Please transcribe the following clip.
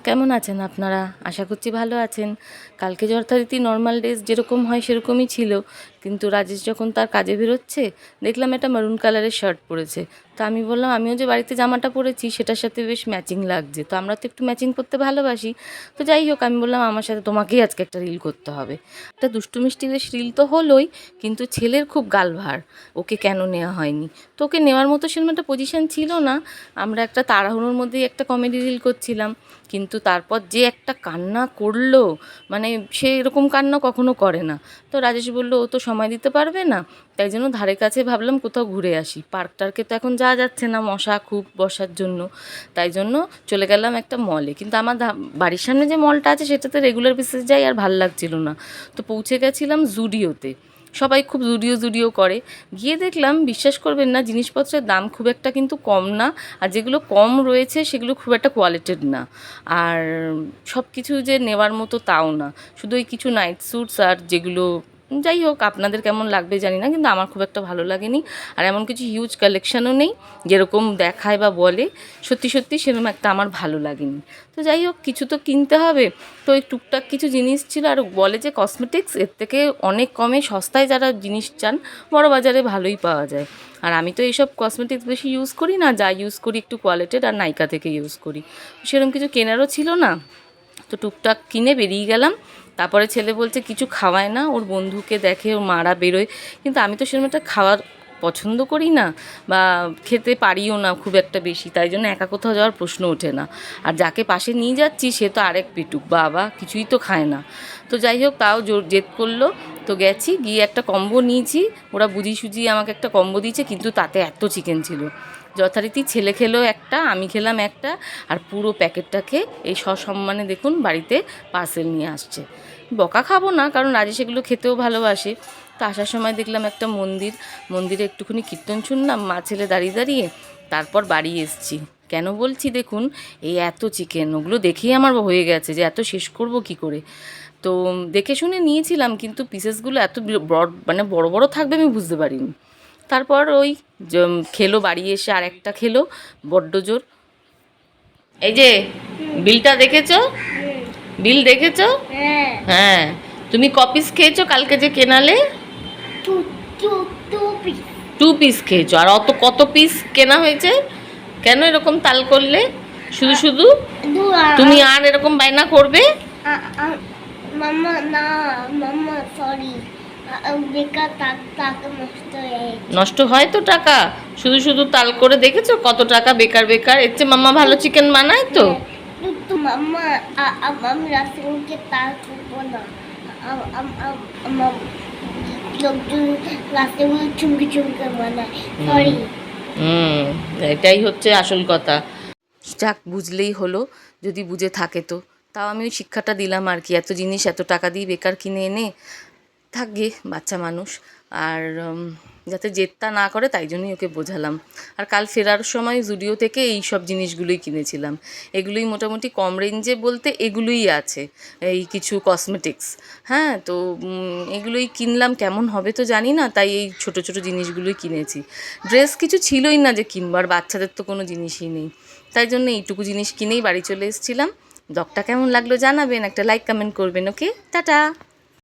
কেমন আছেন আপনারা? আশা করছি ভালো আছেন। কালকে যথারীতি নর্মাল ডেজ যেরকম হয় সেরকমই ছিল, কিন্তু রাজেশ যখন তার কাজে বেরোচ্ছে দেখলাম একটা মারুন কালারের শার্ট পরেছে। তো আমি বললাম আমিও যে বাড়িতে জামাটা পরেছি সেটার সাথে বেশ ম্যাচিং লাগছে, তো আমরা তো একটু ম্যাচিং করতে ভালোবাসি। তো যাই হোক, আমি বললাম আমার সাথে তোমাকেই আজকে একটা রিল করতে হবে। একটা দুষ্টু মিষ্টি বেশ রিল তো হলোই, কিন্তু ছেলের খুব গাল ভার, ওকে কেন নেওয়া হয়নি। তো ওকে নেওয়ার মতো সেরকম একটা পজিশান ছিল না। আমরা একটা তাড়াহুড়োর মধ্যেই একটা কমেডি রিল করছিলাম, কিন্তু তারপর যে একটা কান্না করলো, মানে সে এরকম কান্না কখনো করে না। তো রাজেশ বলল ও তো সময় দিতে পারবে না, তাই জন্য ধারে কাছে ভাবলাম কোথাও ঘুরে আসি। পার্ক টার্কে তো এখন যাওয়া যাচ্ছে না, মশা খুব বসার জন্য, তাই জন্য চলে গেলাম একটা মলে। কিন্তু আমার বাড়ির সামনে যে মলটা আছে সেটাতে রেগুলার বেসিস যাই, আর ভাল লাগছিল না। তো পৌঁছে গেছিলাম জুডিওতে। সবাই খুব জুডিও জুডিও করে, গিয়ে দেখলাম বিশ্বাস করবেন না, জিনিসপত্রের দাম খুব একটা কিন্তু কম না, আর যেগুলো কম রয়েছে সেগুলো খুব একটা কোয়ালিটির না। আর সব কিছু যে নেওয়ার মতো তাও না, শুধু ওই কিছু নাইট স্যুটস আর যেগুলো, যাই হোক আপনাদের কেমন লাগবে জানি না, কিন্তু আমার খুব একটা ভালো লাগেনি। আর এমন কিছু হিউজ কালেকশানও নেই যেরকম দেখায় বা বলে, সত্যি সত্যি সেরকম একটা আমার ভালো লাগেনি। তো যাই হোক, কিছু তো কিনতে হবে। তো ওই টুকটাক কিছু জিনিস ছিল, আর বলে যে কসমেটিক্স এর থেকে অনেক কমে সস্তায় যারা জিনিস চান বড় বাজারে ভালোই পাওয়া যায়। আর আমি তো এইসব কসমেটিক্স বেশি ইউজ করি না, যা ইউজ করি একটু কোয়ালিটির, আর নাইকা থেকে ইউজ করি। সেরকম কিছু কেনারও ছিল না, তো টুকটাক কিনে বেরিয়ে গেলাম। তারপরে ছেলে বলছে কিছু খাওয়ায় না, ওর বন্ধুকে দেখে ওর মারা বেরোয়, কিন্তু আমি তো সেরকম একটা খাওয়ার পছন্দ করি না, বা খেতে পারিও না খুব একটা বেশি, তাই জন্য একা কোথাও যাওয়ার প্রশ্ন ওঠে না। আর যাকে পাশে নিয়ে যাচ্ছি সে তো আরেক পেটুক, বাবা কিছুই তো খায় না। তো যাই হোক, তাও জোর জেদ করলো, তো গেছি, গিয়ে একটা কম্বো নিয়েছি। ওরা বুঝিয়ে সুঝিয়ে আমাকে একটা কম্বো দিয়েছে, কিন্তু তাতে এত চিকেন ছিল। যথারীতি ছেলে খেলো একটা, আমি খেলাম একটা, আর পুরো প্যাকেটটাকে এই সসম্মানে দেখুন বাড়িতে পার্সেল নিয়ে আসছে। বকা খাবো না, কারণ রাজেশ এগুলো খেতেও ভালোবাসে। তো আসার সময় দেখলাম একটা মন্দিরে একটুখানি কীর্তন শুনলাম মা ছেলে দাঁড়িয়ে দাঁড়িয়ে, তারপর বাড়ি এসছি। কেন বলছি দেখুন, এই এত চিকেন, ওগুলো দেখেই আমার হয়ে গেছে যে এত শেষ করব কি করে। তো দেখে শুনে নিয়েছিলাম, কিন্তু পিসেসগুলো এত বড়, মানে বড় বড় থাকবে আমি বুঝতে পারিনি। তারপর ওই খেলো, বাড়ি এসে আর একটা খেলো বড্ড জোর। এই যে বিলটা দেখেছো, বিল দেখেছো? হ্যাঁ, তুমি ক পিস খেয়েছো কালকে যে কেনালে? 2 পিস খেয়েছো, আর অত কত পিস কেনা হয়েছে? কেন এরকম তাল করলে শুধু শুধু? তুমি আর এরকম বায়না করবে? মাম্মা না, মাম্মা সরি, বেকার টাকা নষ্ট হয় তো টাকা, শুধু শুধু তাল করে দেখেছো কত টাকা বেকার বেকার। এর চেয়ে মাম্মা ভালো চিকেন বানায় তো। তো মাম্মা আমি রাস্তাকে তাল করবো না, আমার লোকজন রাস্তাগুলো চুমকে চুমকে বানায়, সরি। এটাই হচ্ছে আসল কথা। যাক, বুঝলেই হলো, যদি বুঝে থাকে তো। তাও আমি ওই শিক্ষাটা দিলাম আর কি, এত জিনিস এত টাকা দিয়ে বেকার কিনে এনে থাকবে বাচ্চা মানুষ। আর যাতে জেদটা না করে তাই জন্যই ওকে বোঝালাম। আর কাল ফেরার সময় জুডিও থেকে এই সব জিনিসগুলোই কিনেছিলাম। এগুলোই মোটামুটি কম রেঞ্জে বলতে এগুলোই আছে, এই কিছু কসমেটিক্স। হ্যাঁ, তো এগুলোই কিনলাম, কেমন হবে তো জানি না, তাই এই ছোট ছোট জিনিসগুলোই কিনেছি। ড্রেস কিছু ছিলই না যে কিনবার, বাচ্চাদের তো কোনো জিনিসই নেই, তাই জন্য এইটুকু জিনিস কিনেই বাড়ি চলে এসেছিলাম। ব্লগটা কেমন লাগলো জানাবেন, একটা লাইক কমেন্ট করবেন। ওকে, টাটা।